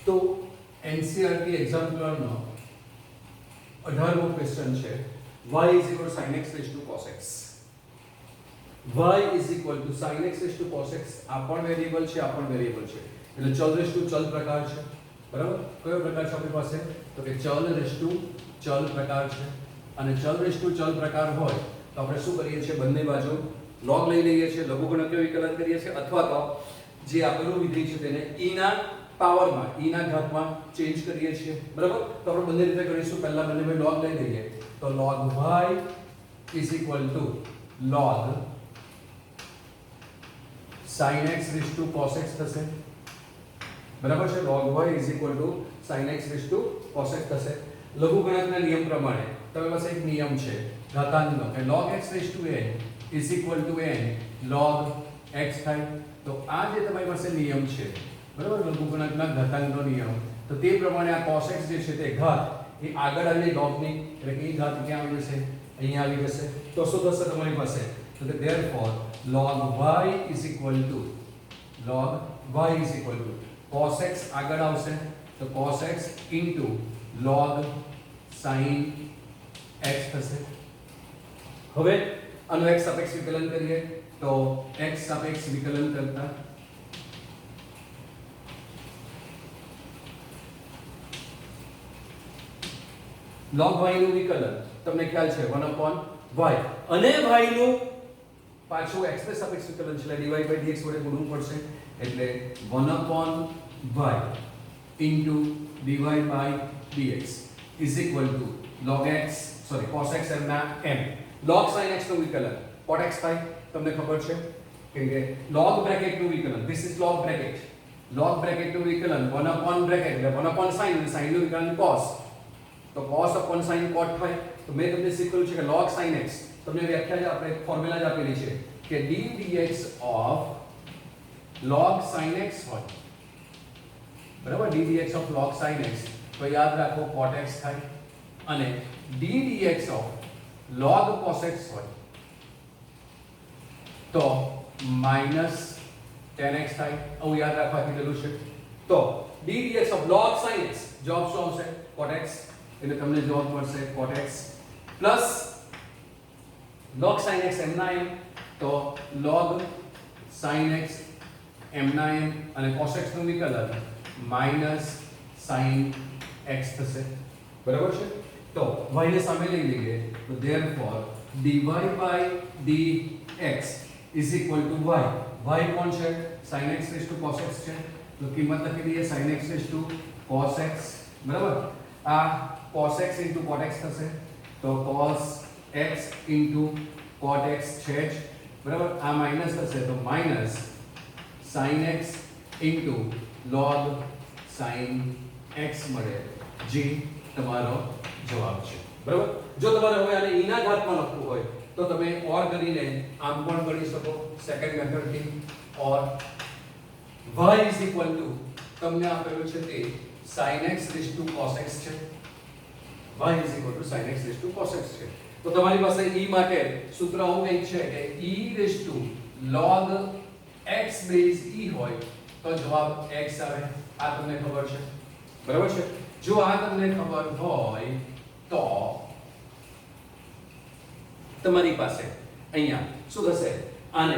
તો એનસીઈઆરટી એક્ઝામ્પલર નો 18મો ક્વેશ્ચન છે y = sin x cos x. y = sin x cos x આ પણ વેરીએબલ છે, આ પણ વેરીએબલ છે, એટલે ચલ રેસ્ટુ ચલ પ્રકાર છે. બરાબર, કયો પ્રકાર છે આપણી પાસે? તો કે ચલ રેસ્ટુ ચલ પ્રકાર છે. અને ચલ રેસ્ટુ ચલ પ્રકાર હોય તો આપણે શું કરીએ છીએ? બંને બાજુ log લઈ લઈએ છીએ, લઘુગુણકીય વિકલન કરીએ છીએ, અથવા તો જે આપેલું વિધેય છે તેને e ના પાવરમાં, e ના ઘાતમાં ચેન્જ કરીએ છીએ. બરાબર, તો આપણે બંને રીતે કરીશું. પહેલા બંને બાજુ log લઈ લઈએ તો log y = log sin x cos x થશે. બરાબર છે, log y = sin x cos x થશે. લઘુગુણકના નિયમ પ્રમાણે તમારી પાસે એક નિયમ છે ઘાતાંકનો કે log x n n log x થાય. તો આ જે તમારી પાસે નિયમ છે, બરાબર, લઘુગુણકના ઘાતાંકનો નિયમ, તો તે પ્રમાણે આ cos x જે છે તે ઘાત એ આગળ આવી log ની, એટલે કે એ ઘાત ક્યાં આવી જશે? અહીંયા આવી જશે. તો શું થશે તમારી પાસે? તો કે therefore log y = cos x આગળ આવશે તો cos x log sin x થશે. હવે આનો x સાપેક્ષ વિકલન કરીએ તો x સાપેક્ષ વિકલન કરતા log y નું વિકલન તમને ખ્યાલ છે 1/y, અને y નું પાછું x ને સાપેક્ષ વિકલન છે એટલે dy/dx વડે ગુણવું પડશે, એટલે 1/y dy/dx log x cos x ના m. log sin x નું વિકલન cot x થાય, તમને ખબર છે કે log બ્રેકેટ નું વિકલન, this is log bracket નું વિકલન 1/bracket એટલે 1/sin, અને sin નું વિકલન cos, તો cos upon sin cot થાય. તો મેં તમને શીખવ્યું છે કે log sin x, તમને વ્યાખ્યા જ આપણે ફોર્મ્યુલા જ આપેલી છે કે d dx of log sin x હોય. બરાબર, d dx of log sin x તો યાદ રાખો cot x થાય, અને d dx of log cos x હોય તો minus tan x થાય. આવું યાદ રાખવા કીધેલું છે. તો d dx of log sin x જવાબ શું આવશે? cot x, એટલે તમને જવાબ મળશે cot x plus log sin x m ના m, તો log sin x m ના m, અને cos x નું વિકલન minus sin x થશે. બરાબર છે, તો y ને સામે લઈ લઈએ તો therefore dy/dx = y કોણ છે? sin x cos x છે, તો કિંમત લખી દઈએ sin x cos x. બરાબર, આ cos x cot x થશે, તો cos x cot x છે જ. બરાબર, આ માઈનસ થશે તો minus sin x log sin x મળે, જે તમારો જવાબ છે. બરાબર, જો તમારે હવે આને e ના ઘાતમાં લખવું હોય તો તમે ઓર કરીને આમ પણ કરી શકો સેકન્ડ મેથડથી. ઓર y તમને આપેલું છે તે sin x cos x છે, y sin x cos x છે. તો તમારી પાસે e માટે સૂત્ર આવું કંઈક છે કે e log x base e હોય તો જવાબ x આવે. આ તમને ખબર છે. બરાબર છે, જો આ તમને ખબર હોય તો તમારી પાસે અહીંયા શું થશે? આને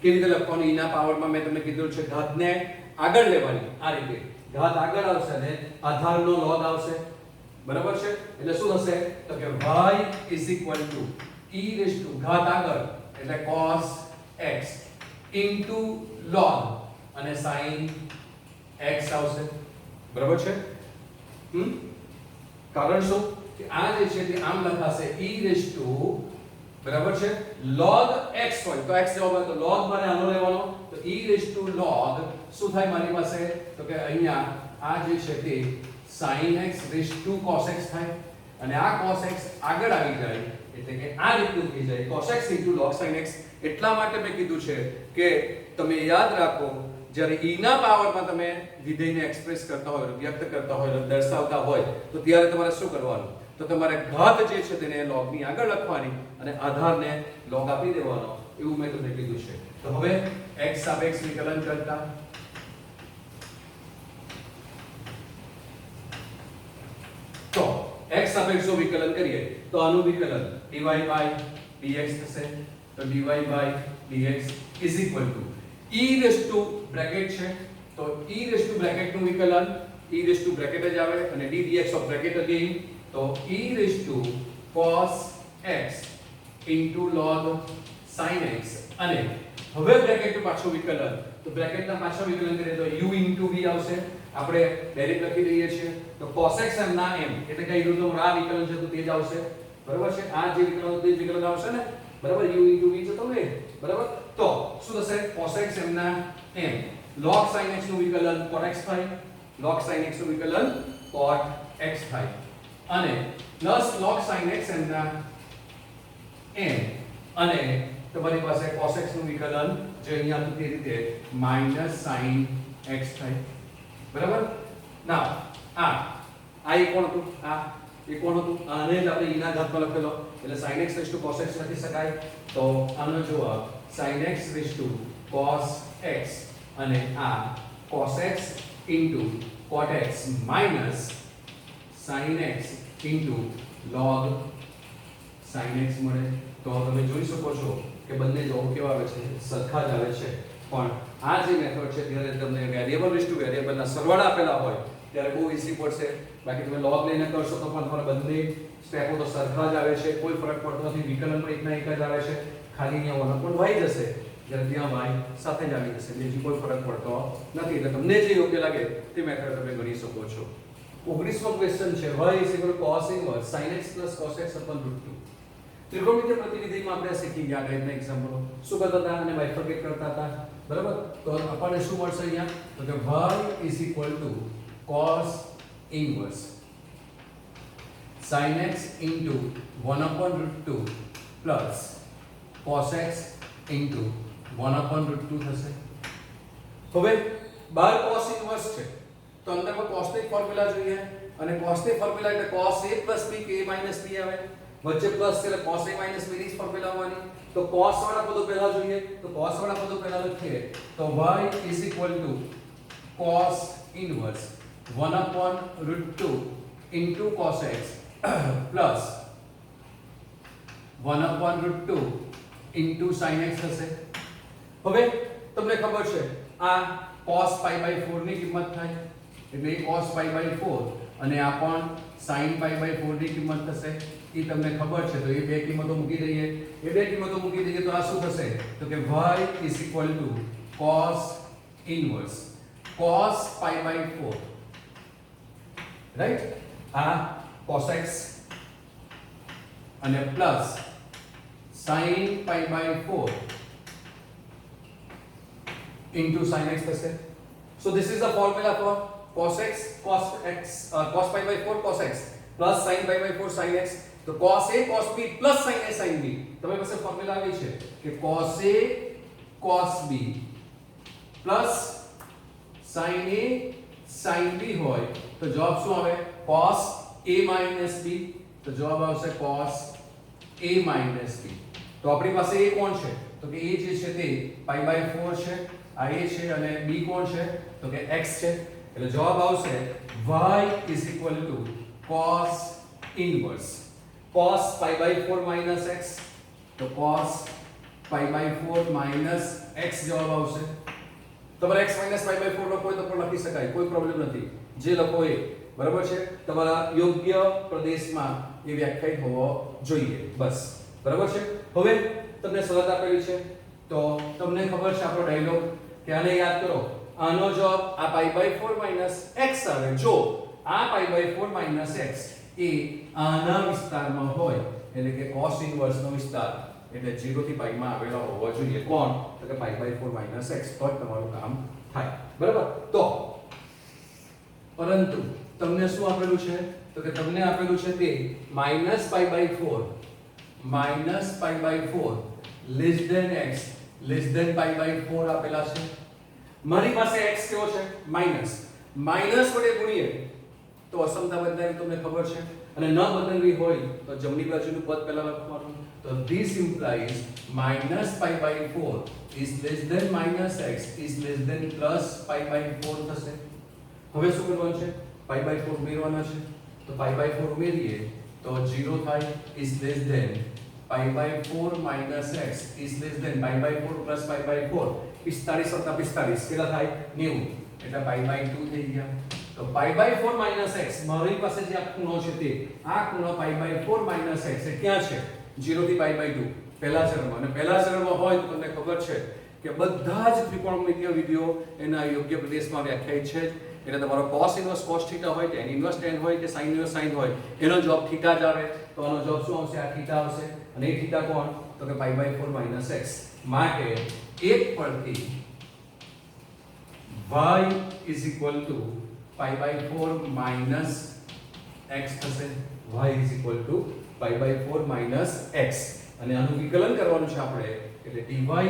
કેવી રીતે લખવાનું? e ના પાવરમાં મેં તમને કીધું છે ઘાતને આગળ લેવાની, આ રીતે ઘાત આગળ આવશે ને આધારનો log આવશે. બરાબર છે, એટલે શું થશે? તો કે y ઘાત આગળ એટલે cos x log અને sin x આવશે. બરાબર છે, કારણ શું કે આ જે છે તે આમ લખાશે બરાબર છે log x હોય તો x જવાબ હોય તો log મારે આનો લેવાનો, તો log શું થાય મારી પાસે? તો કે અહીંયા આ જે છે તે sin x cos x થાય, અને આ cos x આગળ આવી જાય એટલે કે આ રીતનું થઈ જાય cos x log sin x. એટલા માટે મેં કીધું છે કે તમે યાદ રાખો જ્યારે e ના પાવરમાં તમે વિધેયને એક્સપ્રેસ કરતા હોય, વ્યક્ત કરતા હોય, દર્શાવતા હોય તો ત્યારે તમારે શું કરવાનું? તો તમારે ઘાત જે છે તેને log ની આગળ લખવાની અને આધારને log આપી દેવાનો, એવું મેં તમને કીધું છે. તો હવે x સાપેક્ષ વિકલન કરતા x સાપેક્ષ જો વિકલન કરીએ તો આનું વિકલન dy by dx થશે. તો dy by dx is equal to e raised to bracket છે તો e raised to બ્રેકેટ નું વિકલન e raised to બ્રેકેટ જ આવે અને d dx of bracket again તો e raised to cos x into log sin x અને હવે બ્રેકેટ નું પાછું વિકલન તો બ્રેકેટના પાછા વિકલન કરીએ તો u into v આવશે. આપણે ડાયરેક્ટ લખી દઈએ છીએ તો cos x m ના m એટલે કે વિરુદ્ધ આ વિકલન છે તો તે જ આવશે. બરાબર છે. આ જે વિકલન તે જ વિકલન આવશે ને. બરાબર u into v જતો રહે. બરાબર. તો શું થશે cos x m ના m log sin x નું વિકલન cot x થાય. log sin x નું વિકલન cot x થાય અને plus log sin x m ના m અને તમારી પાસે cos x નું વિકલન જે અહીંયા હતું તે રીતે માઈનસ sin x થાય. બરાબર. નાઉ આ એ કોણ હતું એ કોણ હતું આને જ આપણે ઈના ઘાતમાં લખેલો એટલે sin x raised to cos x લખી શકાય. તો આનો જવાબ sin x raised to cos x અને આ cos x into cot x minus sin x into log sin x મળે. તો તમે જોઈ શકો છો કે બંને જવાબ કેવા આવે છે સરખા જ આવે છે. પણ આ જે મેથડ છે ત્યારે તમને વેરીએબલ રેઝ ટુ વેરીએબલના સરવાળા આપેલા હોય ત્યારે બહુ ઈઝી પડશે. બાકી તમે લોગ લઈને કરશો તો પણ તમારે બંને સ્ટેપો તો સરખા જ આવે છે. કોઈ ફરક પડતો નથી. વિકલન પણ એકના એક જ આવે છે. ખાલી અહીંયા 1 પણ y જશે જ્યારે ત્યાં y સાથે જ આવી જશે. બીજી કોઈ ફરક પડતો નથી. એટલે તમને જે યોગ્ય લાગે તે મેથડ તમે ગણી શકો છો. 19મો ક્વેશ્ચન છે y cos inverse sin x cos x √2. ત્રિકોણમિતિય પ્રતિનિધિમાં આપણે શીખી ગયા ટાઈપના એક્ઝામ્પલો શું કરતા હતા અને બાયફર્કેટ કરતા હતા. બરાબર. તો આપણને શું મળશે અહીંયા તો કે y cos inverse sin x into 1/√2 plus cos x into 1/√2 થશે. હવે બાર cos inverse છે તો અંદરમાં cos ની ફોર્મ્યુલા જોઈએ અને cos ની ફોર્મ્યુલા એટલે cos a plus b કે a minus b આવે. વચ્ચે પ્લસ છે એટલે cos a minus b ની ફોર્મ્યુલા આવવાની. તો cos વાળા પદો પહેલા જોઈએ તો cos વાળા પદો પહેલા લખીએ તો y cos inverse 1/√2 into cos x plus 1/√2 into sin x થશે. હવે તમને ખબર છે આ cos π/4 ની કિંમત થાય એટલે cos π/4 અને આ પણ sin π/4 ની કિંમત થશે. એ તમને ખબર છે તો એ બે કિંમતો મૂકી દઈએ. એ બે કિંમતો મૂકી દઈએ તો આ શું થશે તો કે y cos inverse cos π/4 right. આ cos x અને plus sin π/4 into sin x થશે. So this is the formula for cos x cos π/4 cos x plus sin π/4 sin x. તો cos a cos b plus sin a sin b તમારી પાસે formula આવી છે કે cos a cos b plus sin a sin b હોય તો જવાબ શું આવે cos a minus b. તો જવાબ આવશે cos a minus b. તો આપણી પાસે a કોણ છે તો કે a જે છે તે π/4 છે આ a છે અને b કોણ છે તો કે x છે. એટલે જવાબ આવશે y cos inverse cos π/4 minus x. તો cos π/4 minus x જવાબ આવશે. તમારે x minus π/4 લખો હોય તો પણ લખી શકાય કોઈ પ્રોબ્લેમ નથી. જે લખો એ બરાબર છે તમારા યોગ્ય પ્રદેશમાં એ વ્યાખ્યાયિત હોવો જોઈએ બસ. બરાબર છે. હવે તમને શરત આપેલી છે તો તમને ખબર છે આપણો ડાયલોગ કે આને યાદ કરો. આનો જવાબ આ π/4 minus x આવે જો આ π/4 minus x એ આના વિસ્તારમાં હોય એટલે કે cos inverse નો વિસ્તાર એટલે 0 થી π માં આવેલા હોવો જોઈએ. કોણ તો કે π/4 minus x તો જ તમારું કામ થાય. બરાબર. તો પરંતુ તમને શું આપેલું છે તો કે તમને આપેલું છે તે -π/4 less than x less than π/4 આપેલા છે. મારી પાસે x કેવો છે માઈનસ વડે ગુણીએ તો અસમતા બદલાય તમને ખબર છે અને ન બદલવી હોય તો જમણી બાજુનું પદ પહેલા લખવાનું. તો this implies -π/4 is less than -x is less than +π/4 થશે. હવે શું કરવાનું છે π/4 ઉમેરવાના છે તો π/4 ઉમેરીએ તો 0 થાય is less than pi by 4 minus x is less than pi by 4 plus pi by 4 45 વત્તા 45 કેટલા થાય 90 એટલે pi by 2 થઈ ગયા તો pi by 4 minus x મારી પાસે જે આ ખૂણો છે તે આ ખૂણો pi by 4 minus x એ ક્યાં છે 0 થી pi by 2 પહેલા ચરણમાં અને પહેલા ચરણમાં હોય તો તમને ખબર છે કે બધા જ ત્રિકોણમિતિય વિધિઓ એના યોગ્ય પ્રદેશમાં વ્યાખ્યાયિત છે એટલે તમારો cos ઇન્વર્સ cos θ હોય tan ઇન્વર્સ tan હોય કે sin ઇન્વર્સ sin હોય એનો જવાબ θ જ આવે તો આનો જવાબ શું આવશે આ θ આવશે અને એ θ કોણ તો કે pi by 4 minus x માટે એક પરથી y is equal to pi by 4 minus x થશે y is equal to pi by 4 minus x અને આનું વિકલન કરવાનું છે આપણે એટલે dy by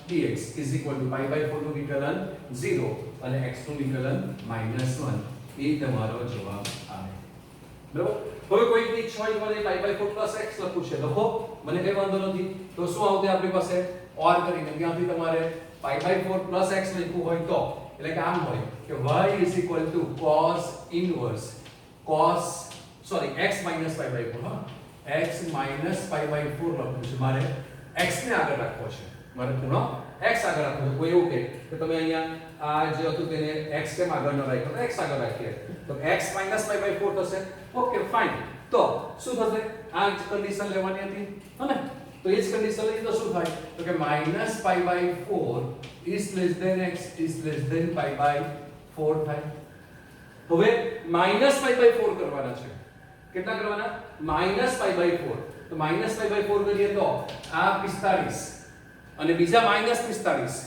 dx is equal to pi by 4 નું વિકલન 0 અને x નું વિકલન -1 એ તમારો જવાબ આવે બરાબર હવે કોઈની ઈચ્છા હોય મને pi by 4 plus x લખવું છે લખો મને કઈ વાંધો નથી તો શું આવશે આપણી પાસે ઓર કરીને ત્યાંથી તમારે pi by 4 plus x લખવું હોય તો એટલે કે આમ હોય કે y is equal to x minus pi by 4 x minus pi by 4 લખવું છે મારે x ને આગળ રાખવો છે મારે ખૂણો x આગળ રાખવો છે કોઈ એવું કે તમે અહીંયા આ જે હતું તેને x કેમ આગળ ન રાખ્યો તો x આગળ રાખીએ તો x minus pi by 4 થશે ઓકે ફાઇન તો શું થશે આ જ કન્ડિશન લેવાની હતી હને તો એ જ કન્ડિશન લઈએ તો શું થાય તો કે minus pi by 4 is less than x is less than pi by 4 થાય હવે minus pi by 4 કરવાના છે કેટલા કરવાના minus pi by 4 તો minus pi by 4 કરીએ તો આ 45 અને બીજા minus 45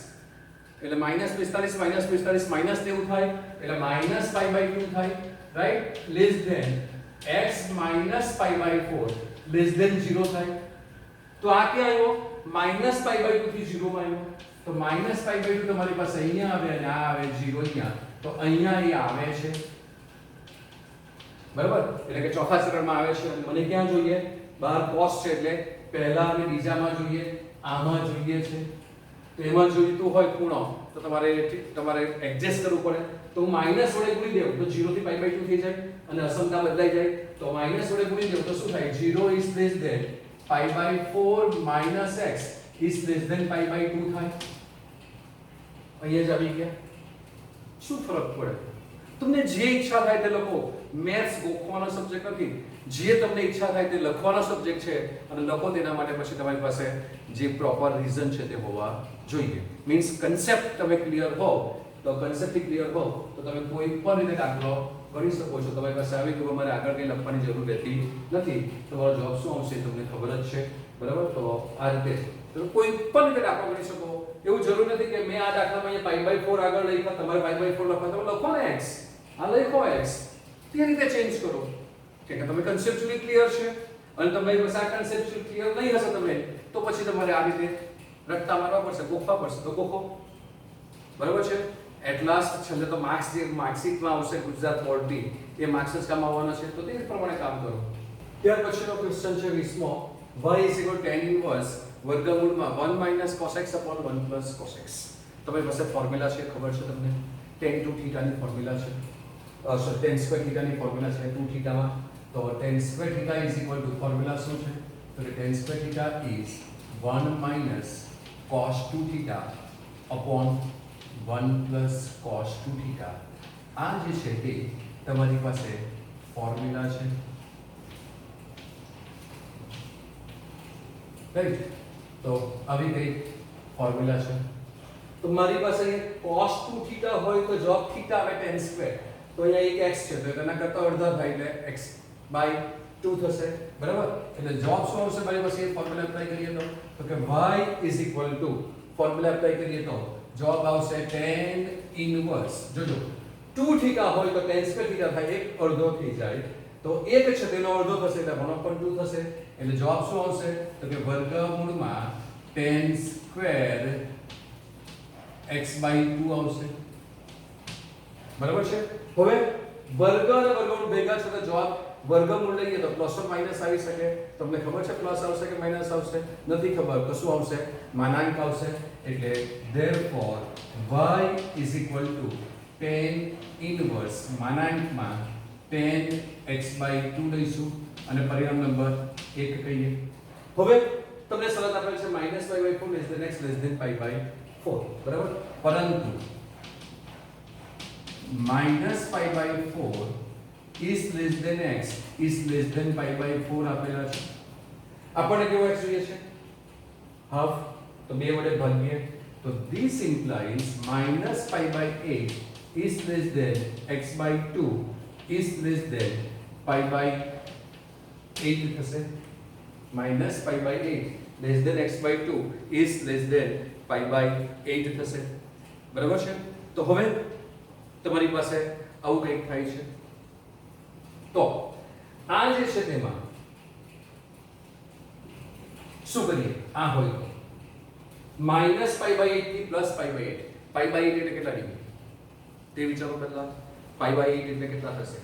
એટલે minus 45 minus 45 minus 90 થાય એટલે minus pi by 2 થાય right less than x minus pi by 4 less than 0 થાય તો આ ક્યાં આવ્યો minus pi by 2 થી 0 માં આવ્યો તો minus pi by 2 તમારી પાસે અહીંયા આવે અને આ આવે 0 અહીંયા તો અહીંયા એ આવે છે બરાબર એટલે કે ચોથા ચરણમાં આવે છે મને ક્યાં જોઈએ બહાર cos છે એટલે પહેલા અને બીજામાં જોઈએ આમાં જોઈએ છે તો એમાં જોઈતું હોય ખૂણો તો તમારે એડજસ્ટ કરવું પડે તો હું માઈનસ વડે ગુણી દેઉં તો 0 થી pi by 2 થઈ જાય અને અસમતા બદલાઈ જાય તો માઈનસ વડે ગુણી દેઉં તો શું થાય 0 is less than pi by 4 minus x is less than pi by 2 થાય અહીંયા જ આવી ગયા શું ફરક પડે તમને જે ઈચ્છા થાય તે લખો મેથ્સ ગોખવાનો સબ્જેક્ટ નથી જે તમને ઈચ્છા થાય તે લખવાનો સબ્જેક્ટ છે અને લખો તેના માટે પછી તમારી પાસે જે પ્રોપર રીઝન છે તે હોવા જોઈએ મીન્સ કન્સેપ્ટ તમે ક્લિયર હો તો કન્સેપ્ટ ક્લિયર હો તો તમે કોઈ પણ રીતે દાખલો કરી શકો છો તમારી પાસે આવી કે તમારે આગળ કંઈ લખવાની જરૂર રહેતી નથી તમારો જવાબ શું આવશે તમને ખબર જ છે બરાબર તો આ રીતે તમે કોઈ પણ રીતે દાખલો કરી શકો એવું જરૂર નથી કે મેં આ દાખલામાં અહીંયા pi by 4 આગળ લખ્યા તમારે pi by 4 લખવા તમે લખો ને x આ લખો x તે રીતે ચેન્જ કરો કે તમે કન્સેપ્ચ્યુઅલી ક્લિયર છે અને તમારી પાસે આ કન્સેપ્ચ્યુઅલ ક્લિયર નહીં હશે તમે તો પછી તમારે આ રીતે રટ્ટા મારવા પડશે ગોખવા પડશે તો ગોખો બરાબર છે એટ લાસ્ટ છેલ્લે તો માર્ક્સ જે માર્કશીટમાં આવશે ગુજરાત બોર્ડની એ માર્ક્સ જ કામ આવવાના છે તો તે પ્રમાણે કામ કરો ત્યાર પછીનો ક્વેશ્ચન છે 20મો y tan ઇન્વર્સ વર્ગમૂળમાં 1 minus cos x upon 1 plus cos x તમારી પાસે ફોર્મ્યુલા છે ખબર છે તમને tan 2 θ ની ફોર્મ્યુલા છે tan square θ ની ફોર્મ્યુલા છે 2 θ માં તો tan square θ is equal to formula શું છે તો કે tan square θ is 1 minus cos 2 θ upon 1 plus cos 2 θ આ જે છે તે તમારી પાસે ફોર્મ્યુલા છે રાઈટ તો આવી કઈ ફોર્મ્યુલા છે તો મારી પાસે cos 2 θ હોય તો જવાબ θ આવે tan square તો અહીંયા એક x છે તો તેના કરતા અડધા થાય એટલે x by 2 થશે બરાબર એટલે જવાબ શું આવશે મારી પાસે એ ફોર્મ્યુલા એપ્લાય કરીએ તો કે y is equal to formula apply કરીએ તો જવાબ આવશે tan ઇન્વર્સ જોજો 2 θ હોય તો tan square θ થાય એક અડધો થઈ જાય તો એક છે તેનો અડધો થશે એટલે 1/2 થશે એટલે જવાબ શું આવશે તો કે વર્ગમૂળમાં tan square x by 2 આવશે બરાબર છે હવે વર્ગ અને વર્ગમૂળ ભેગા છે તો જવાબ વર્ગમૂળ લઈએ તો પ્લસ ઓર માઈનસ આવી શકે તમને ખબર છે પ્લસ આવશે કે માઈનસ આવશે નથી ખબર તો શું આવશે માનાંક આવશે એટલે therefore y is equal to tan inverse માનાંકમાં tan x/2 લઈશું અને પરિણામ નંબર 1 કહીએ. હવે તમને શરત આપેલ છે -π/4 less than x less than π/4, બરાબર? પરંતુ -π/4 is less than x is less than π/4 આપેલા છે. આપણને કેવો x જોઈએ છે? હાફ. તો 2 વડે ભાગીએ તો this implies -π/8 is less than x/2 is less than π/8 થશે. -π/8 less than x/2 is less than π/8 થશે. બરાબર છે? તો હવે તમારી પાસે આવું કંઈક થાય છે. તો આ જે છે તેમાં શું કરીએ? આ હોય તો -π/8 થી +π/8. π/8 એટલે કેટલા ડિગ્રી તે વિચારો પહેલા. π/8 એટલે કેટલા થશે?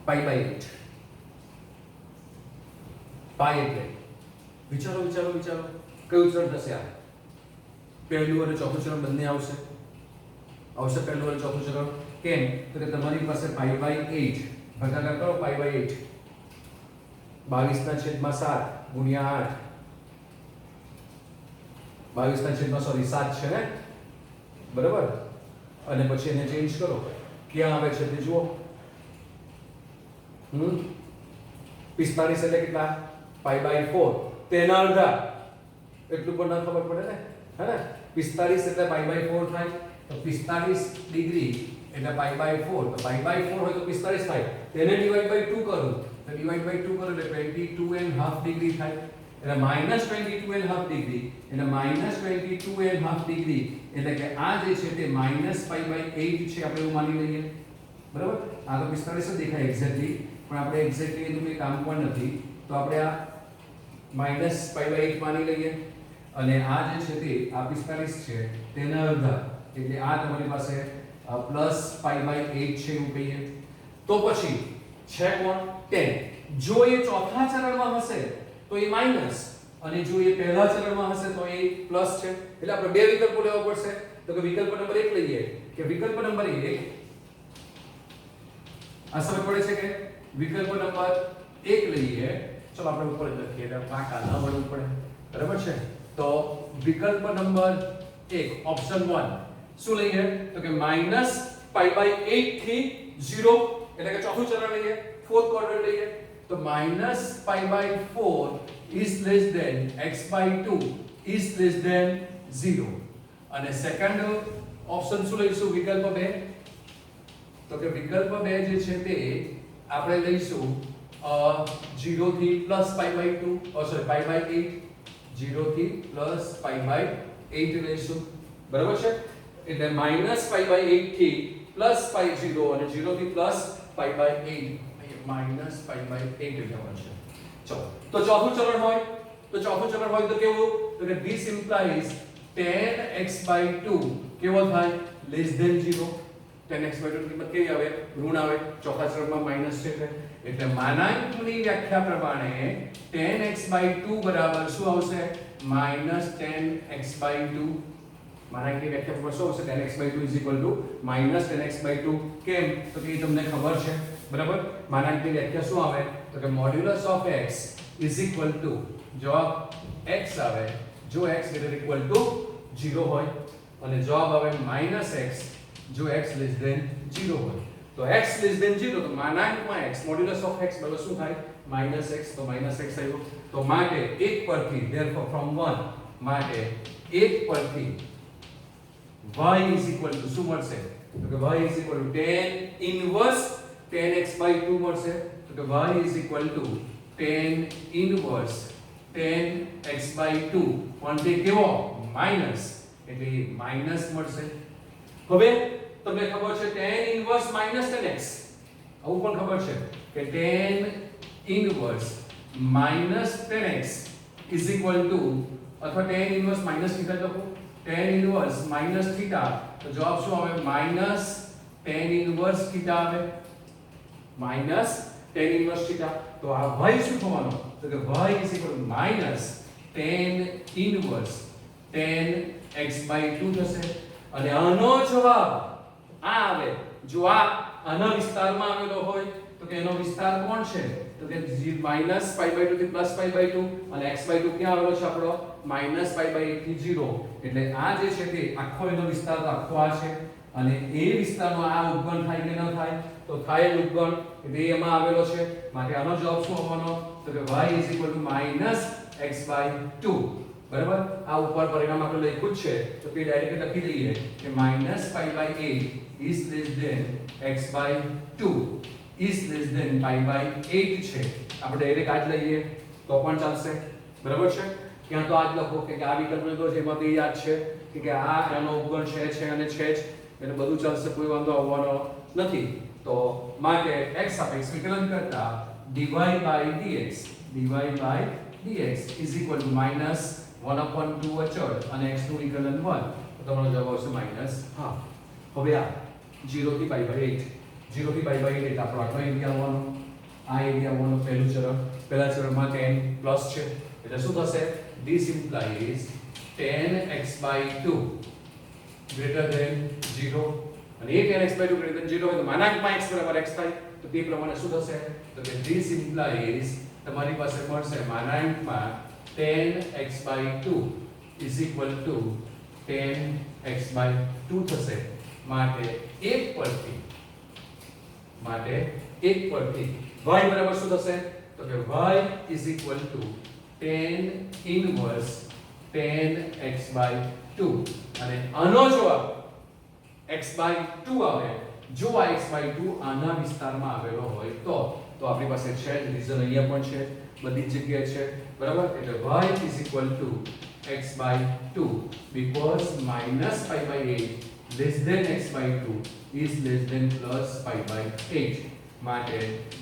π/8 પાઈ એટલે વિચારો કયું ચરણ થશે? આ પહેલું અને ચોથું ચરણ બંને આવશે પહેલું અને ચોથું ચરણ. કેમ? તો કે તમારી પાસે π/8 ભાગાકાર કરો. π/8 22/7 ગુણ્યા 8 22/7 છે ને, બરાબર? અને પછી એને ચેન્જ કરો. ક્યાં આવે છે તે જુઓ. 45 એટલે કેટલા? π/4 તેના અડધા. એટલું પણ ના ખબર પડે ને, હે ને? 45 એટલે π/4 થાય. તો 45 ડિગ્રી એટલે π/4. તો π/4 હોય તો 45 થાય. તેને ડિવાઈડ બાય 2 કરું તો ડિવાઈડ બાય 2 કરો એટલે 22.5 ડિગ્રી થાય. એટલે -22.5 ડિગ્રી એટલે -22.5 ડિગ્રી એટલે કે આ જે છે તે -π/8 છે. આપણે એવું માની લઈએ, બરાબર? આ તો 45 જ દેખાય એક્ઝેક્ટલી, પણ આપણે એક્ઝેક્ટલી એનું કોઈ કામ પણ નથી. તો આપણે આ -π/8 માની લઈએ અને આ જે છે તે આ 45 છે તેના અડધા એટલે આ તમારી પાસે +π/8 છે એવું કહીએ. તો પછી છે કોણ? 10. જો એ ચોથા ચરણમાં હશે તો એ માઈનસ અને જો એ પહેલા ચરણમાં હશે તો એ પ્લસ છે. એટલે આપણે બે વિકલ્પો લેવા પડશે. તો કે વિકલ્પ નંબર 1 લઈએ કે વિકલ્પ નંબર 1 આ સમજ પડે છે કે વિકલ્પ નંબર 1 લઈએ. ચલો આપણે ઉપર જ લખીએ એટલે પાકા ના વળવું પડે, બરાબર છે? તો વિકલ્પ નંબર 1 ઓપ્શન 1 શું લઈએ? તો કે -π/8 થી 0 એટલે કે ચોથું ચરણ લઈએ, ફોર્થ ક્વાડ્રન્ટ લઈએ. તો -π/4 is less than x/2 is less than 0. અને સેકન્ડ ઓપ્શન શું લઈશું? વિકલ્પ 2. તો કે વિકલ્પ 2 જે છે તે આપણે લઈશું 0 થી +π/2 સોરી π/8 0 થી +π/8 લઈશું, બરાબર છે? એટલે -π/8 થી +π0 અને 0 થી +π/8 -π/8 લેવાનું છે. ચલો તો ચોથું ચરણ હોય તો કેવું? તો કે this implies tan x/2 કેવો થાય? less than 0. tan x/2 ની કિંમત કેવી આવે? ઋણ આવે. ચોથા ચરણમાં માઈનસ છે એટલે માનાંકની વ્યાખ્યા પ્રમાણે tan x/2 બરાબર શું આવશે? -tan x/2. માનાંકની વ્યાખ્યા પ્રમાણે શું આવશે? tan x/2 -tan x/2. કેમ? તો કે તમને ખબર છે, બરાબર? માનાંકની વ્યાખ્યા શું આવે? તો કે મોડ્યુલસ ઓફ x જવાબ x આવે જો x > 0 હોય અને જવાબ આવે -x જો x < 0 હોય. તો x < 0 તો માનાંકમાં x મોડ્યુલસ ઓફ x બરાબર શું થાય? -x. તો -x આવ્યો. તો માટે 1 પરથી therefore from 1 માટે 1 પરથી y શું મળશે? તો કે y tan inverse tan x/2 મળશે. તો કે y tan inverse tan x/2 પણ તે કેવો? માઈનસ એટલે માઈનસ મળશે. હવે તમને ખબર છે tan inverse tan x. આવું પણ ખબર છે કે tan inverse tan x અથવા tan inverse θ લખો. tan inverse θ તો જવાબ શું આવે? tan inverse θ આવે. tan inverse θ. તો આ y શું થવાનો? તો કે y tan inverse tan x/2 થશે અને આનો જવાબ આ આવે જો આ આના વિસ્તારમાં આવેલો હોય તો કે એનો વિસ્તાર કોણ છે તો કે -π/2 થી +π/2 અને x/2 ક્યાં આવેલો છે આપણો -π/8 થી 0 એટલે આ જે છે તે આખો એનો વિસ્તાર તો આખો આ છે અને એ વિસ્તારનો આ ઉપગણ થાય કે ન થાય તો થાય ઉપગણ એટલે એમાં આવેલો છે માટે આનો જવાબ શું આવવાનો તો કે y -x/2 બરાબર આ ઉપર પરિણામ આપણે લખ્યું જ છે તો તે ડાયરેક્ટ લખી દઈએ કે -π/8 is less than x/2 is less than π/8 છે આપણે ડાયરેક્ટ આજ લઈએ તો પણ ચાલશે બરાબર છે ક્યાં તો આજ લખો કે આ વિકલ્પ લીધો છે એમાં તો યાદ છે કે આ એનો ઉપગણ છે અને છે જ એટલે બધું ચાલશે કોઈ વાંધો આવવાનો નથી તો માટે x સાપેક્ષ વિકલન કરતા dy/dx -1/2 અચળ અને x નું વિકલન 1 તો તમારો જવાબ આવશે -1/2 હવે આ 0 થી π/8 0 થી π/8 એટલે આપણો આટલો એરિયા આવવાનો આ એરિયા આવવાનો પહેલું ચરણ પહેલા ચરણમાં 10 પ્લસ છે એટલે શું થશે this implies 10x/2 greater than 0 અને એ 10x/2 greater than 0 હોય તો માનાંકમાં x બરાબર x થાય તો તે પ્રમાણે શું થશે તો કે this implies તમારી પાસે મળશે માનાંકમાં 10x/2 is equal to 10x/2 થશે માટે 1 પરથી y બરાબર શું થશે તો કે y is equal to 10 inverse 10x/2 અને આનો જવાબ x/2 આવે જો આ x/2 આના વિસ્તારમાં આવેલો હોય તો આપણી પાસે છે રીઝન અહીંયા પણ છે બધી જ જગ્યાએ છે બરાબર એટલે y is equal to x/2 because -π/8 less than x/2 is less than +π/8 માટે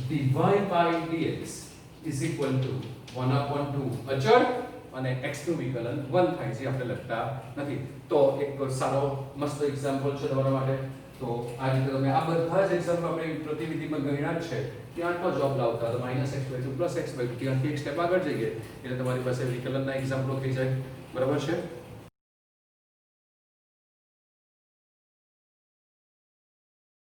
dy/dx is equal to 1/2 અચળ અને x નું વિકલન 1 થાય છે આપણે લખતા નથી તો એક સારો મસ્ત એક્ઝામ્પલ છે તમારા માટે તો આ રીતે તમે આ બધા જ એક્ઝામ્પલ આપણે પ્રતિવિધિમાં ગણ્યા છે ત્યાં તો જવાબ લાવતા તો -x/2 +x/2 ત્યાંથી એક સ્ટેપ આગળ જઈએ એટલે તમારી પાસે વિકલનના એક્ઝામ્પલો થઈ જાય બરાબર છે